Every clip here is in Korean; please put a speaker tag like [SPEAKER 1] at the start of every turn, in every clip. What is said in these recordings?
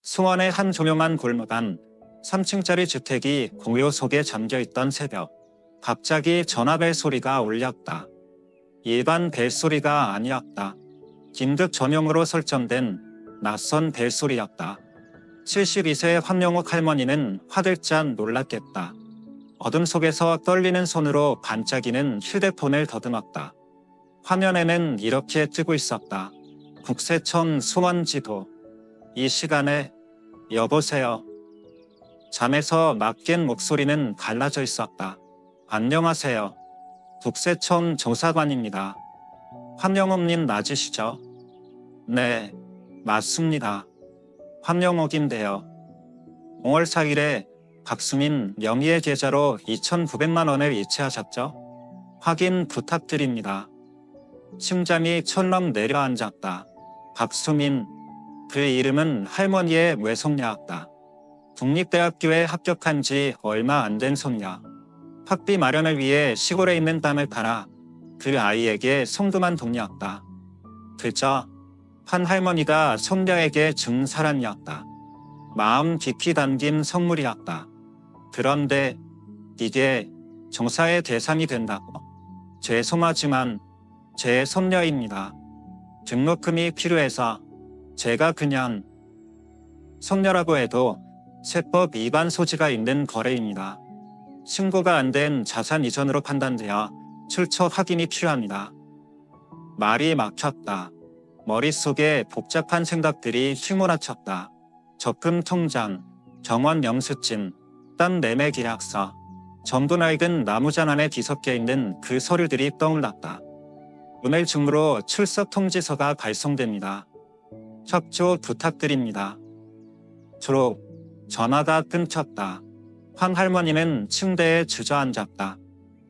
[SPEAKER 1] 수원의 한 조용한 골목 안 3층짜리 주택이 공요 속에 잠겨있던 새벽, 갑자기 전화벨 소리가 울렸다. 일반 벨소리가 아니었다. 긴급 전용으로 설정된 낯선 벨소리였다. 72세의 황영옥 할머니는 화들짝 놀랐겠다. 어둠 속에서 떨리는 손으로 반짝이는 휴대폰을 더듬었다. 화면에는 이렇게 뜨고 있었다. 국세청 수원지도. 이 시간에 여보세요. 잠에서 막 깬 목소리는 갈라져 있었다. 안녕하세요. 국세청 조사관입니다. 황영옥님 맞으시죠? 네, 맞습니다. 황영옥인데요. 5월 4일에 박수민 명의의 계좌로 2,900만 원을 이체하셨죠? 확인 부탁드립니다. 심장이 철렁 내려앉았다. 박수민, 그 이름은 할머니의 외손녀였다. 국립대학교에 합격한 지 얼마 안 된 손녀. 학비 마련을 위해 시골에 있는 땅을 팔아 그 아이에게 송금한 돈이었다. 그저 한 할머니가 손녀에게 준 사랑이었다. 마음 깊이 담긴 선물이었다. 그런데 이게 조사의 대상이 된다고. 죄송하지만 제 손녀입니다. 등록금이 필요해서 제가 그냥 손녀라고 해도 세법 위반 소지가 있는 거래입니다. 신고가 안 된 자산 이전으로 판단되어 출처 확인이 필요합니다. 말이 막혔다. 머릿속에 복잡한 생각들이 휘몰아쳤다. 적금 통장, 정원 영수증, 땅 매매 계약서, 전부 낡은 나무잔 안에 뒤섞여 있는 그 서류들이 떠올랐다. 오늘 중으로 출석 통지서가 발송됩니다. 협조 부탁드립니다. 졸업. 전화가 끊겼다. 황 할머니는 침대에 주저앉았다.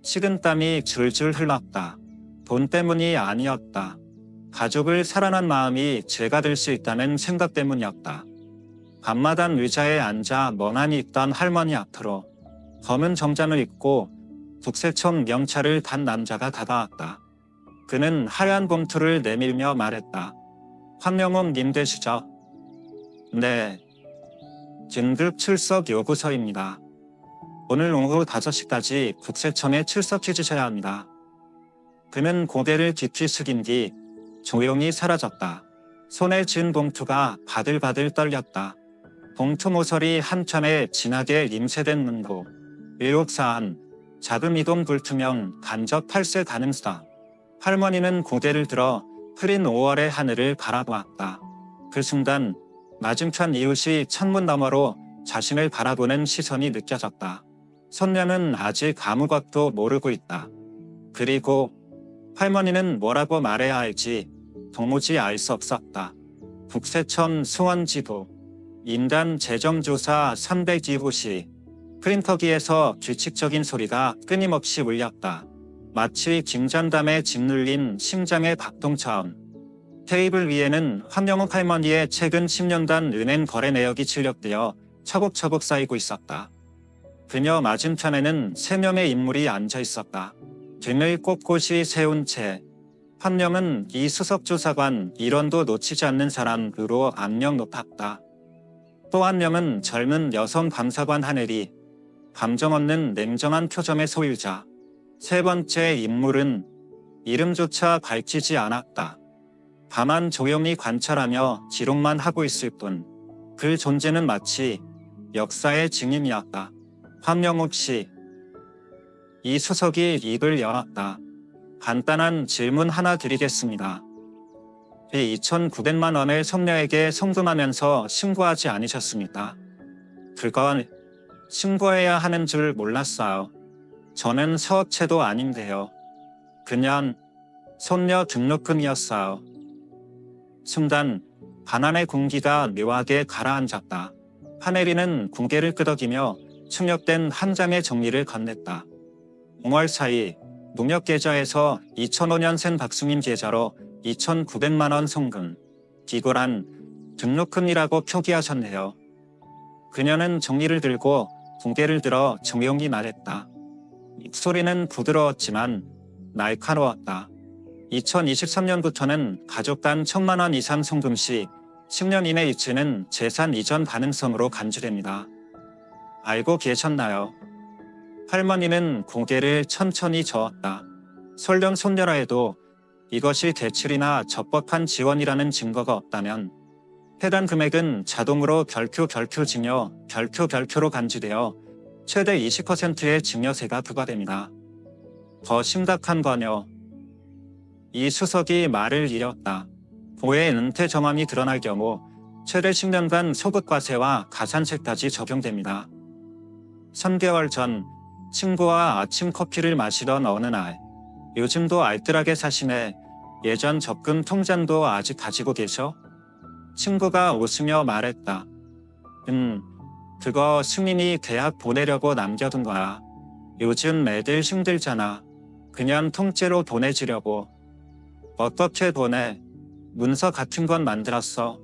[SPEAKER 1] 식은땀이 줄줄 흘렀다. 돈 때문이 아니었다. 가족을 사랑한 마음이 죄가 될 수 있다는 생각 때문이었다. 밤마당 의자에 앉아 멍하니 있던 할머니 앞으로 검은 정장을 입고 국세청 명찰을 단 남자가 다가왔다. 그는 하얀 봉투를 내밀며 말했다. 황영옥 님 되시죠? 네. 긴급 출석 요구서입니다. 오늘 오후 5시까지 국세청에 출석해 주셔야 합니다. 그는 고개를 깊이 숙인 뒤 조용히 사라졌다. 손에 쥔 봉투가 바들바들 떨렸다. 봉투 모서리 한참에 진하게 임세된 문구. 의혹사안, 자금 이동 불투명, 간접 탈세 가능성. 할머니는 고개를 들어 흐린 5월의 하늘을 바라보았다. 그 순간 맞은편 이웃이 창문 너머로 자신을 바라보는 시선이 느껴졌다. 손녀는 아직 아무것도 모르고 있다. 그리고 할머니는 뭐라고 말해야 할지 도무지 알 수 없었다. 국세청 수원지도, 인간 재정조사 302호시. 프린터기에서 규칙적인 소리가 끊임없이 울렸다. 마치 김전담에 짓눌린 심장의 박동처럼. 테이블 위에는 황영옥 할머니의 최근 10년간 은행 거래 내역이 출력되어 차곡차곡 쌓이고 있었다. 그녀 맞은편에는 3명의 인물이 앉아 있었다. 등을 꼿꼿이 세운 채 황영은 이 수석조사관 일원도 놓치지 않는 사람으로 압력 높았다. 또 한 명은 젊은 여성 감사관 하늘이 감정 없는 냉정한 표정의 소유자. 세 번째 인물은 이름조차 밝히지 않았다. 다만 조용히 관찰하며 기록만 하고 있을 뿐. 그 존재는 마치 역사의 증인이었다. 황영옥 씨. 이 수석이 입을 열었다. 간단한 질문 하나 드리겠습니다. 이 2,900만 원을 손녀에게 송금하면서 신고하지 않으셨습니까? 그건 신고해야 하는 줄 몰랐어요. 저는 사업체도 아닌데요. 그냥 손녀 등록금이었어요. 순간 반환의 공기가 묘하게 가라앉았다. 하늘이는 고개를 끄덕이며 충격된 한 장의 종이를 건넸다. 5월 4일 농협계좌에서 2005년생 박수민 계좌로 2,900만 원 송금. 기고란 등록금이라고 표기하셨네요. 그녀는 종이를 들고 고개를 들어 조용히 말했다. 입소리는 부드러웠지만 날카로웠다. 2023년부터는 가족 단 1,000만 원 이상 송금 시 10년 이내 이체는 재산 이전 가능성으로 간주됩니다. 알고 계셨나요? 할머니는 고개를 천천히 저었다. 설령 손녀라 해도 이것이 대출이나 적법한 지원이라는 증거가 없다면 해당 금액은 자동으로 별표 증여, 별표로 간주되어 최대 20%의 증여세가 부과됩니다. 더 심각한 건요. 이 수석이 말을 잃었다. 고의 은퇴 정황이 드러날 경우 최대 10년간 소득과세와 가산세까지 적용됩니다. 3개월 전 친구와 아침 커피를 마시던 어느 날, 요즘도 알뜰하게 사시네. 예전 적금 통장도 아직 가지고 계셔? 친구가 웃으며 말했다. 그거 승민이 대학 보내려고 남겨둔 거야. 요즘 애들 힘들잖아. 그냥 통째로 보내주려고. 어떻게 보내? 문서 같은 건 만들었어.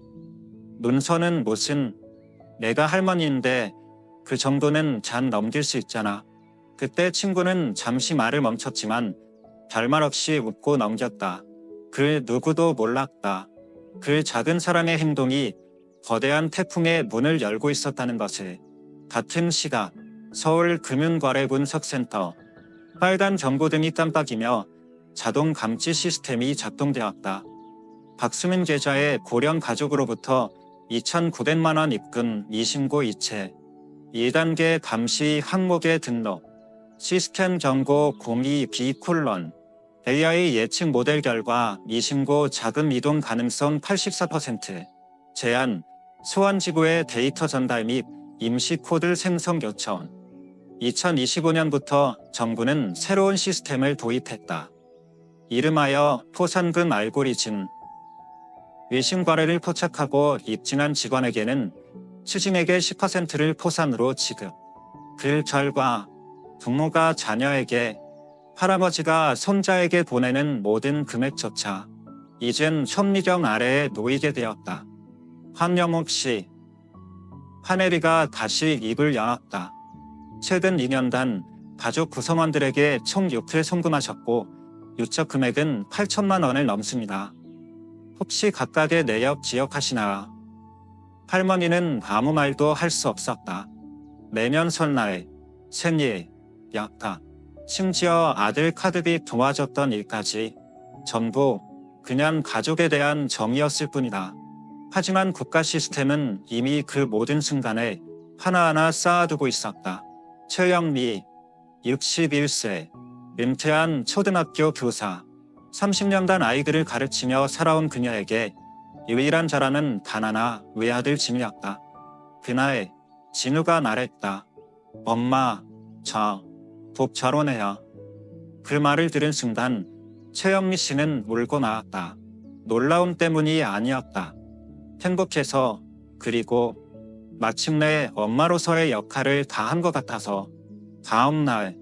[SPEAKER 1] 문서는 무슨? 내가 할머니인데 그 정도는 잔 넘길 수 있잖아. 그때 친구는 잠시 말을 멈췄지만 별말 없이 웃고 넘겼다. 그 누구도 몰랐다. 그 작은 사람의 행동이 거대한 태풍의 문을 열고 있었다는 것을. 같은 시각 서울금융거래분석센터. 빨간 경고등이 깜빡이며 자동 감지 시스템이 작동되었다. 박수민 계좌의 고령 가족으로부터 2,900만 원 입금 미신고 이체. 2단계 감시 항목의 등록. 시스템 정보 02B AI 예측 모델 결과 미신고 자금 이동 가능성 84%. 제한, 소환지구의 데이터 전달 및 임시 코드 생성 요청. 2025년부터 정부는 새로운 시스템을 도입했다. 이름하여 포상금 알고리즘. 위심 거래를 포착하고 입증한 직원에게는 추징액의 10%를 포상으로 지급. 그 결과 부모가 자녀에게, 할아버지가 손자에게 보내는 모든 금액조차 이젠 현미경 아래에 놓이게 되었다. 황영옥 씨. 하네리가 다시 입을 열었다. 최근 2년간 가족 구성원들에게 총 6회 송금하셨고 유적 금액은 8천만 원을 넘습니다. 혹시 각각의 내역 기억하시나요? 할머니는 아무 말도 할 수 없었다. 매년 설날, 생일, 약타, 심지어 아들 카드비 도와줬던 일까지 전부 그냥 가족에 대한 정이었을 뿐이다. 하지만 국가 시스템은 이미 그 모든 순간에 하나하나 쌓아두고 있었다. 최영미, 61세, 은퇴한 초등학교 교사, 30년간 아이들을 가르치며 살아온 그녀에게 유일한 자랑은 단 하나, 외아들 진우였다. 그날 진우가 말했다. 엄마, 저 곧 결혼해요. 그 말을 들은 순간 최영미 씨는 울고 나왔다. 놀라움 때문이 아니었다. 행복해서, 그리고 마침내 엄마로서의 역할을 다한 것 같아서. 다음 날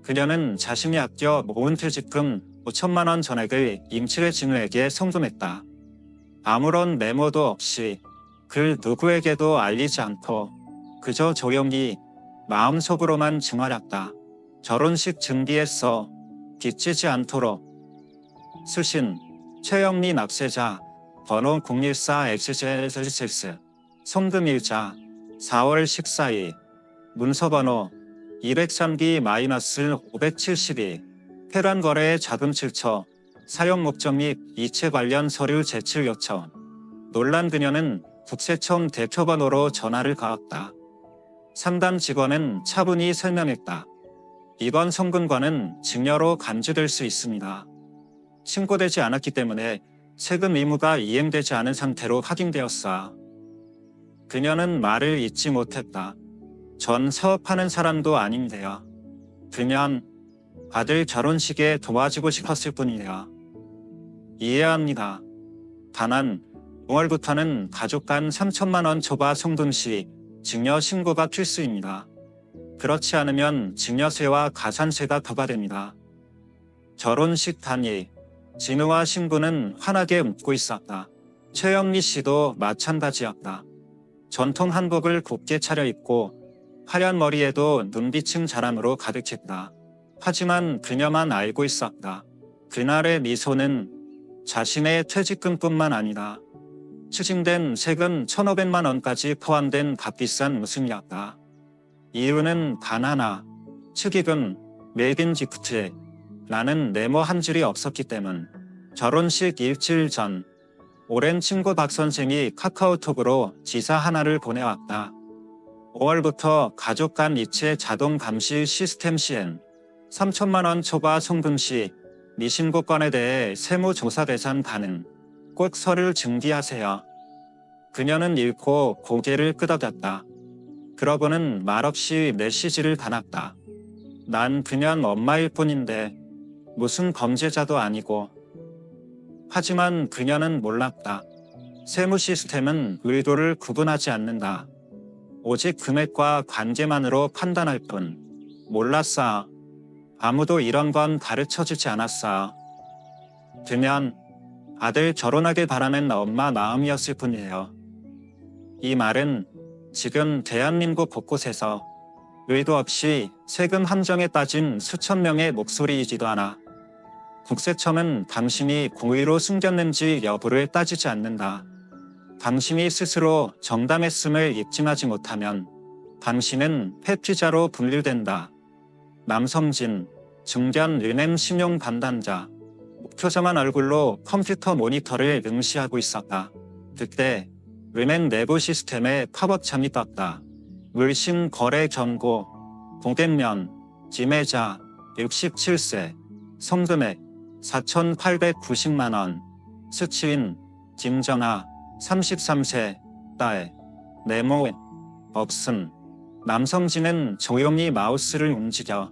[SPEAKER 1] 그녀는 자신이 아껴 모은 퇴직금 5천만 원 전액을 임칠의 진우에게 송금했다. 아무런 메모도 없이, 그 누구에게도 알리지 않고 그저 조용히 마음속으로만 증언했다. 결혼식 준비했어. 빚지지 않도록. 수신, 최영미 납세자, 번호 014XJSX, 송금일자, 4월 14일, 문서번호 203B-572, 폐란거래의 자금 출처, 사용 목적 및 이체 관련 서류 제출 요청. 놀란 그녀는 국세청 대표번호로 전화를 걸었다. 상담 직원은 차분히 설명했다. 이번 송금과는 증여로 간주될 수 있습니다. 신고되지 않았기 때문에 세금 의무가 이행되지 않은 상태로 확인되었어. 그녀는 말을 잇지 못했다. 전 사업하는 사람도 아닌데요. 그냥 아들 결혼식에 도와주고 싶었을 뿐이에요. 이해합니다. 다만 5월부터는 가족 간 3천만 원 초과 송금 시 증여 신고가 필수입니다. 그렇지 않으면 증여세와 가산세가 부과됩니다. 결혼식 당일, 진우와 신부는 환하게 웃고 있었다. 최영미 씨도 마찬가지였다. 전통 한복을 곱게 차려입고 하얀 머리에도 눈비친 자랑으로 가득했다. 하지만 그녀만 알고 있었다. 그날의 미소는 자신의 퇴직금뿐만 아니라 추징된 세금 1,500만 원까지 포함된 값비싼 웃음이었다. 이유는 단 하나, 축의금, 메이빈 기프트라는 네모 한 줄이 없었기 때문. 결혼식 일주일 전, 오랜 친구 박 선생이 카카오톡으로 지사 하나를 보내왔다. 5월부터 가족 간 이체 자동 감시 시스템 시행, 3천만 원 초과 송금 시 미신고 건에 대해 세무조사 대상 가능, 꼭 서류 증기하세요. 그녀는 읽고 고개를 끄덕였다. 그러고는 말없이 메시지를 받았다. 난 그냥 엄마일 뿐인데 무슨 범죄자도 아니고. 하지만 그녀는 몰랐다. 세무 시스템은 의도를 구분하지 않는다. 오직 금액과 관계만으로 판단할 뿐. 몰랐어. 아무도 이런 건 가르쳐주지 않았어. 그냥 아들 결혼하길 바라는 엄마 마음이었을 뿐이에요. 이 말은 지금 대한민국 곳곳에서 의도 없이 세금 함정에 빠진 수천 명의 목소리이지도 않아. 국세청은 당신이 고의로 숨겼는지 여부를 따지지 않는다. 당신이 스스로 정당했음을 입증하지 못하면 당신은 회피자로 분류된다. 남성진, 중견 은행 신용 담당자, 목표자만 얼굴로 컴퓨터 모니터를 응시하고 있었다. 그때 은행 내부 시스템에 팝업창이 떴다. 물심 거래 경고, 고객명, 지매자, 67세, 송금액 4,890만 원, 수취인, 김정아, 33세, 딸, 네모, 없음. 남성진은 조용히 마우스를 움직여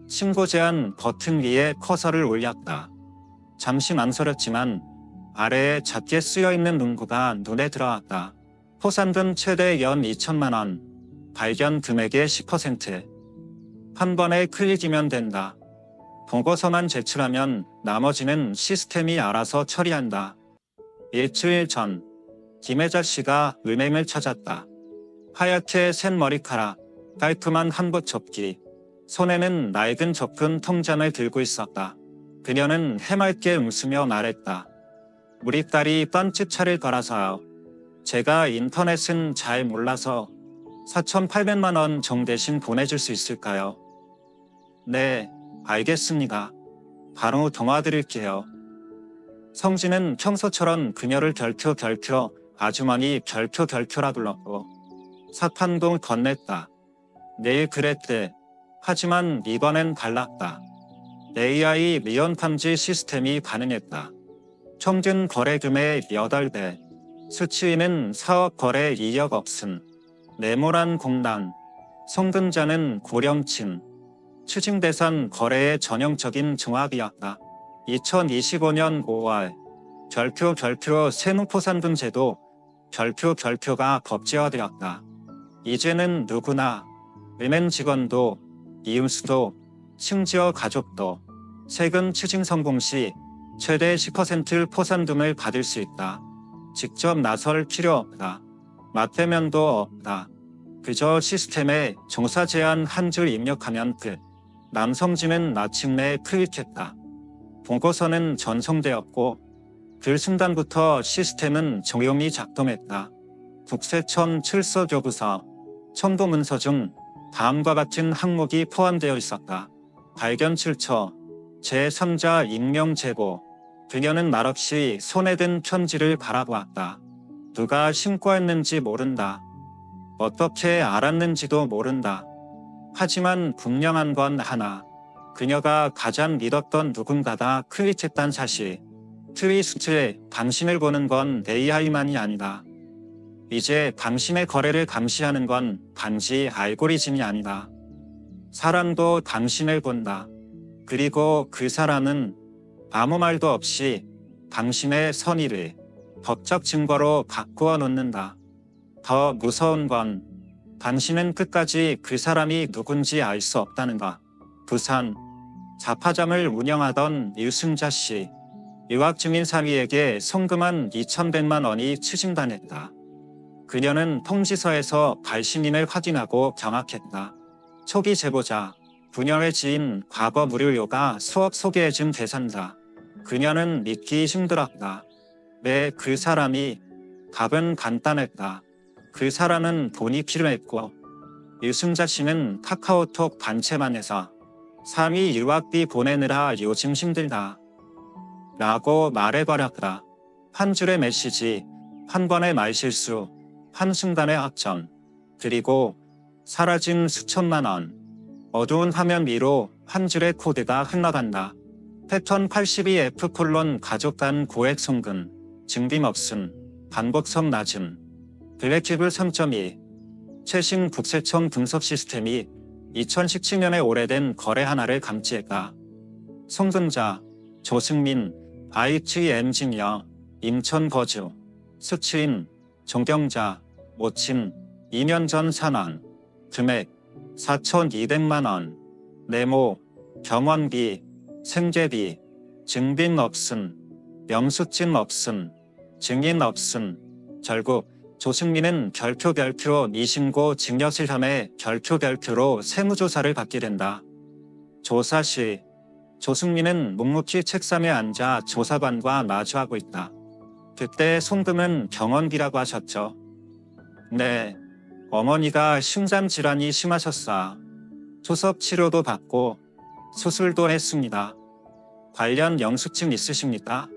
[SPEAKER 1] 신고 제한 버튼 위에 커서를 올렸다. 잠시 망설였지만 아래에 작게 쓰여있는 문구가 눈에 들어왔다. 포상금 최대 연 2천만 원, 발견 금액의 10%. 한 번에 클릭이면 된다. 보고서만 제출하면 나머지는 시스템이 알아서 처리한다. 일주일 전, 김혜자 씨가 은행을 찾았다. 하얗게 센 머리카락, 깔끔한 한복 접기, 손에는 낡은 적금 통장을 들고 있었다. 그녀는 해맑게 웃으며 말했다. 우리 딸이 딴짓차를 걸어서요. 제가 인터넷은 잘 몰라서 4,800만 원 정대신 보내줄 수 있을까요? 네, 알겠습니다. 바로 도와드릴게요. 성진은 평소처럼 그녀를 결표 아주머니 결표라 불렀고 사판도 건넸다. 내일 그랬대. 하지만 이번엔 달랐다. AI 미연 탐지 시스템이 반응했다. 평균 거래금의 8배, 수취인은 4억 거래 2억 없음, 네모란 공단, 송금자는 고령층, 추징 대상 거래의 전형적인 종합이었다. 2025년 5월, 결표 세무포상금 제도, 결표가 법제화되었다. 이제는 누구나, 은행 직원도, 이웃도, 심지어 가족도 세금 추징 성공 시 최대 10% 포상금을 받을 수 있다. 직접 나설 필요 없다. 맞대면도 없다. 그저 시스템에 종사 제한 한 줄 입력하면 끝. 남성진은 마침내 클릭했다. 보고서는 전송되었고 그 순간부터 시스템은 조용히 작동했다. 국세청 출소교부서, 첨부문서 중 다음과 같은 항목이 포함되어 있었다. 발견 출처, 제3자 익명 제보. 그녀는 말없이 손에 든 편지를 바라보았다. 누가 신고했는지 모른다. 어떻게 알았는지도 모른다. 하지만 분명한 건 하나. 그녀가 가장 믿었던 누군가가 클릭했단 사실. 트위스트에 당신을 보는 건 AI만이 아니다. 이제 당신의 거래를 감시하는 건 단지 알고리즘이 아니다. 사람도 당신을 본다. 그리고 그 사람은 아무 말도 없이 당신의 선의를 법적 증거로 바꾸어 놓는다. 더 무서운 건 당신은 끝까지 그 사람이 누군지 알 수 없다는 것. 부산 자파점을 운영하던 유승자 씨. 유학 중인 사위에게 송금한 2,100만 원이 추징당했다. 그녀는 통지서에서 발신인을 확인하고 경악했다. 초기 제보자, 부녀의 지인 과거 무료료가 수억 소개해준 대상자. 그녀는 믿기 힘들었다. 왜 그 사람이 답은 간단했다. 그 사람은 돈이 필요했고 유승자 씨는 카카오톡 단체방에서 상위 유학비 보내느라 요즘 힘들다 라고 말해버렸다. 한 줄의 메시지, 한 번의 말실수, 한순간의 확정, 그리고 사라진 수천만 원. 어두운 화면 위로 한 줄의 코드가 흘러간다. 패턴 82F: 가족 간 고액 송금, 증빙 없음, 반복성 낮음. 블랙키블 3.2. 최신 국세청 분석 시스템이 2017년에 오래된 거래 하나를 감지했다. 송금자, 조승민, IT 엔지니어, 인천 거주. 수취인, 정경자, 모친, 2년 전 산원. 금액, 4,200만 원. 네모, 병원비, 생계비, 증빙 없음, 영수증 없음, 증인 없음. 결국 조승민은 별표 미신고 증여실 혐의 별표로 세무조사를 받게 된다. 조사 시 조승민은 묵묵히 책상에 앉아 조사관과 마주하고 있다. 그때 송금은 병원비라고 하셨죠. 네, 어머니가 심장질환이 심하셨어. 투석 치료도 받고 수술도 했습니다. 관련 영수증 있으십니까?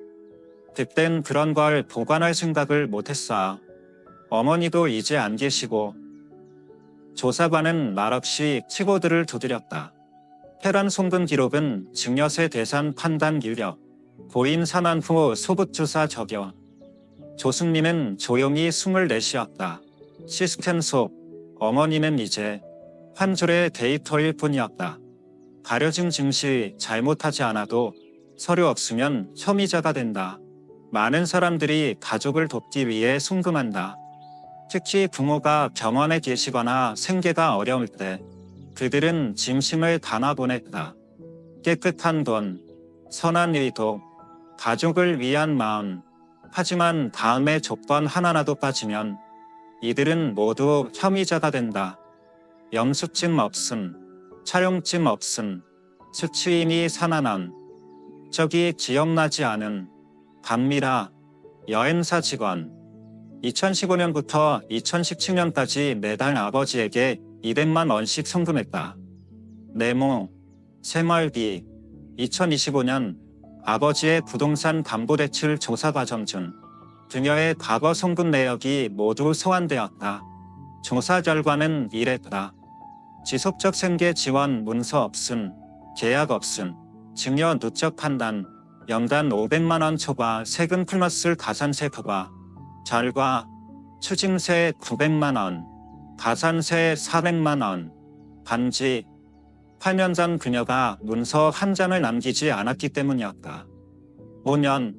[SPEAKER 1] 그땐 그런 걸 보관할 생각을 못했어. 어머니도 이제 안 계시고. 조사관은 말없이 치고들을 두드렸다. 혈안 송금 기록은 증여세 대상 판단 유력, 고인 산환 후 소득조사 적용. 조승민은 조용히 숨을 내쉬었다. 시스템 속 어머니는 이제 한 줄의 데이터일 뿐이었다. 가려진 증시 잘못하지 않아도 서류 없으면 혐의자가 된다. 많은 사람들이 가족을 돕기 위해 송금한다. 특히 부모가 병원에 계시거나 생계가 어려울 때 그들은 진심을 담아 보냈다. 깨끗한 돈, 선한 의도, 가족을 위한 마음. 하지만 다음에 조건 하나라도 빠지면 이들은 모두 혐의자가 된다. 영수증 없음, 차용증 없음, 수취인이 산안함, 적이 기억나지 않은, 감미라, 여행사 직원. 2015년부터 2017년까지 매달 아버지에게 200만 원씩 송금했다. 네모, 생활비. 2025년 아버지의 부동산 담보대출 조사 과정 중 그녀의 과거 송금 내역이 모두 소환되었다. 조사 결과는 이랬다. 지속적 생계 지원 문서 없음, 계약 없음, 증여 누적 판단, 연간 500만 원 초과 세금 플러스 가산세 부과, 절과, 추징세 900만 원, 가산세 400만 원, 반지. 8년 전 그녀가 문서 한 장을 남기지 않았기 때문이었다. 5년,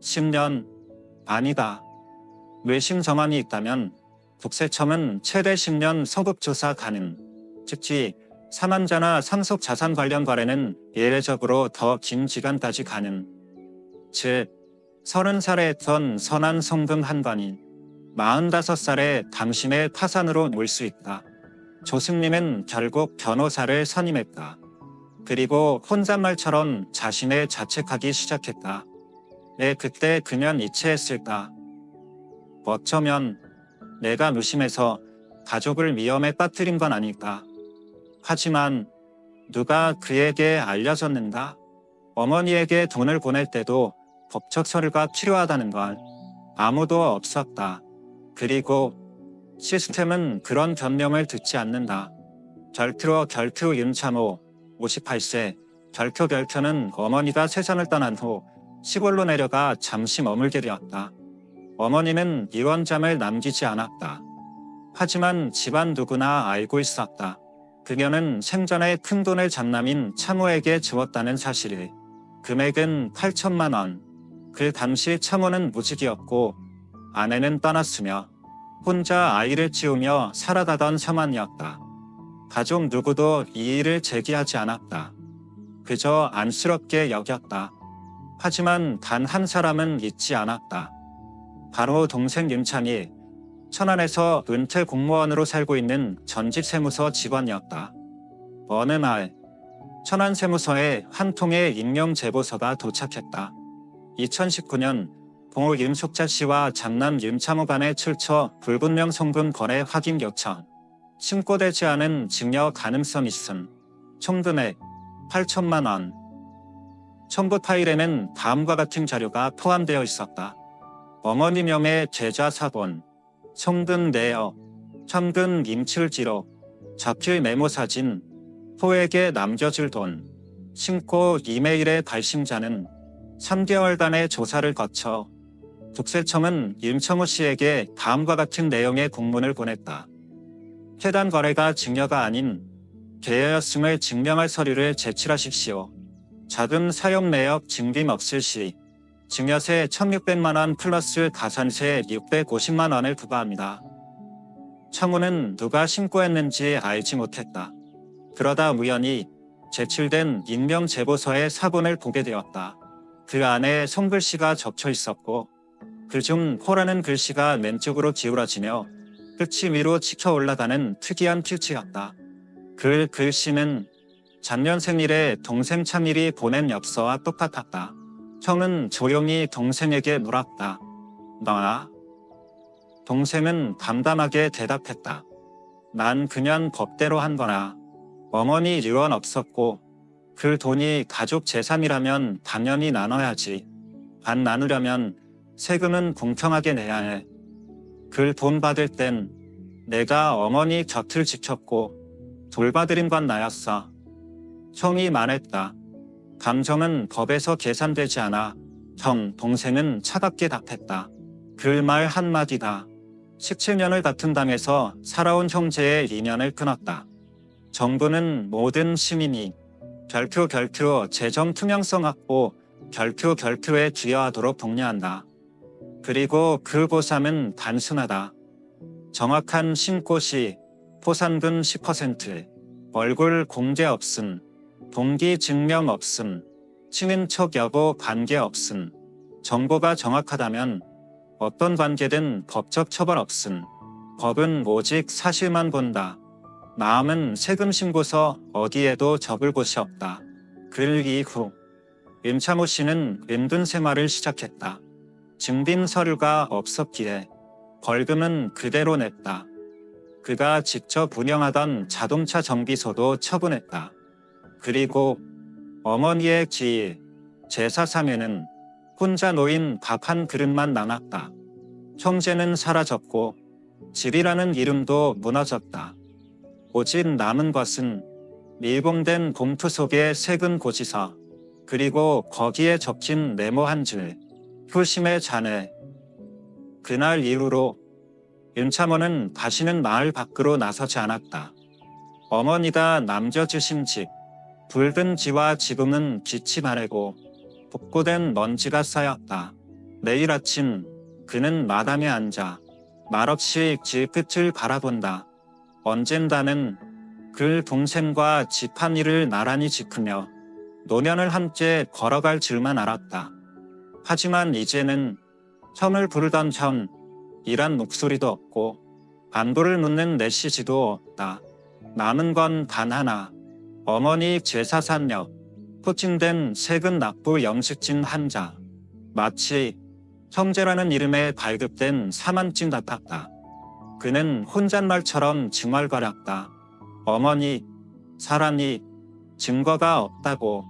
[SPEAKER 1] 10년, 아니다. 외신 정황이 있다면 국세청은 최대 10년 소급조사 가능. 특히 산환자나 상속자산 관련 거래는 예외적으로 더 긴 기간까지 가능. 즉 30살에 했던 선한 송금 한 번이 45살에 당신의 파산으로 올 수 있다. 조승민은 결국 변호사를 선임했다. 그리고 혼잣말처럼 자신을 자책하기 시작했다. 왜 그때 그냥 이체했을까? 어쩌면 내가 무심해서 가족을 위험에 빠뜨린 건 아닐까? 하지만 누가 그에게 알려줬는가? 어머니에게 돈을 보낼 때도 법적 서류가 필요하다는 걸 아무도 없었다. 그리고 시스템은 그런 변명을 듣지 않는다. 결투 윤참호 58세. 결투는 어머니가 세상을 떠난 후 시골로 내려가 잠시 머물게 되었다. 어머니는 유언장을 남기지 않았다. 하지만 집안 누구나 알고 있었다. 그녀는 생전에 큰돈을 장남인 참호에게 주었다는 사실을. 금액은 8천만 원. 그 당시 참호는 무직이었고 아내는 떠났으며 혼자 아이를 키우며 살아가던 상황이었다. 가족 누구도 이 일을 제기하지 않았다. 그저 안쓰럽게 여겼다. 하지만 단 한 사람은 잊지 않았다. 바로 동생 윤찬이. 천안에서 은퇴 공무원으로 살고 있는 전직 세무서 직원이었다. 어느 날 천안 세무서에 한 통의 익명 제보서가 도착했다. 2019년 고 윤숙자 씨와 장남 윤창호 간의 출처 불분명 성분 거래 확인 요청. 신고되지 않은 증여 가능성 있음. 총금액 8천만 원. 첨부 파일에는 다음과 같은 자료가 포함되어 있었다. 어머니 명의 계좌 사본, 송금 내역, 현금 인출 기록, 자필 메모 사진, 포에게 남겨줄 돈, 신고 이메일의 발신자는 3개월간의 조사를 거쳐 국세청은 윤창호 씨에게 다음과 같은 내용의 공문을 보냈다. 해당 거래가 증여가 아닌 계여였음을 증명할 서류를 제출하십시오. 자금 사용 내역 증빙 없을 시 증여세 1,600만 원 플러스 가산세 650만 원을 부과합니다. 창호는 누가 신고했는지 알지 못했다. 그러다 우연히 제출된 인명제보서의 사본을 보게 되었다. 그 안에 손글씨가 적혀 있었고 그중 호라는 글씨가 왼쪽으로 기울어지며 끝이 위로 치켜 올라가는 특이한 필치였다. 그 글씨는 작년 생일에 동생 창일이 보낸 엽서와 똑같았다. 형은 조용히 동생에게 물었다. 너야? 동생은 담담하게 대답했다. 난 그냥 법대로 한 거라. 어머니 유언 없었고 그 돈이 가족 재산이라면 당연히 나눠야지. 반 나누려면 세금은 공평하게 내야 해. 그 돈 받을 땐 내가 어머니 곁을 지켰고 돌봐드린 건 나였어. 형이 말했다. 감정은 법에서 계산되지 않아. 형, 동생은 차갑게 답했다. 그 말 한마디다. 17년을 같은 당에서 살아온 형제의 인연을 끊었다. 정부는 모든 시민이 결표 재정 투명성 확보, 결표에 기여하도록 독려한다. 그리고 그 보상은 단순하다. 정확한 신고 시 포상금 10%, 얼굴 공개 없음, 동기 증명 없음, 친인척 여부 관계 없음, 정보가 정확하다면 어떤 관계든 법적 처벌 없음. 법은 오직 사실만 본다. 마음은 세금 신고서 어디에도 적을 곳이 없다. 그 이후 윤창호 씨는 힘든 생활을 시작했다. 증빙 서류가 없었기에 벌금은 그대로 냈다. 그가 직접 운영하던 자동차 정비소도 처분했다. 그리고 어머니의 기일, 제사상에는 혼자 놓인 밥 한 그릇만 남았다. 형제는 사라졌고 집이라는 이름도 무너졌다. 오직 남은 것은 밀봉된 봉투 속의 세금 고지서, 그리고 거기에 적힌 네모 한 줄, 효심의 잔해. 그날 이후로 윤창호는 다시는 마을 밖으로 나서지 않았다. 어머니가 남겨주신 집, 불든 지와 지붕은 빛이 바래고 복고된 먼지가 쌓였다. 매일 아침 그는 마당에 앉아 말없이 집 끝을 바라본다. 언젠가는 그 동생과 집안 일을 나란히 지키며 노년을 함께 걸어갈 줄만 알았다. 하지만 이제는 형을 부르던 형, 이란 목소리도 없고 안부를 묻는 메시지도 없다. 남은 건 단 하나. 어머니 제사산력, 포진된 세금 납부 영식증 한 장. 마치 형제라는 이름에 발급된 사망증 같았다. 그는 혼잣말처럼 중얼거렸다. 어머니, 사랑이 증거가 없다고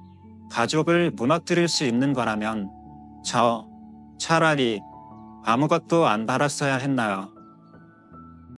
[SPEAKER 1] 가족을 무너뜨릴 수 있는 거라면 저 차라리 아무것도 안 달았어야 했나요?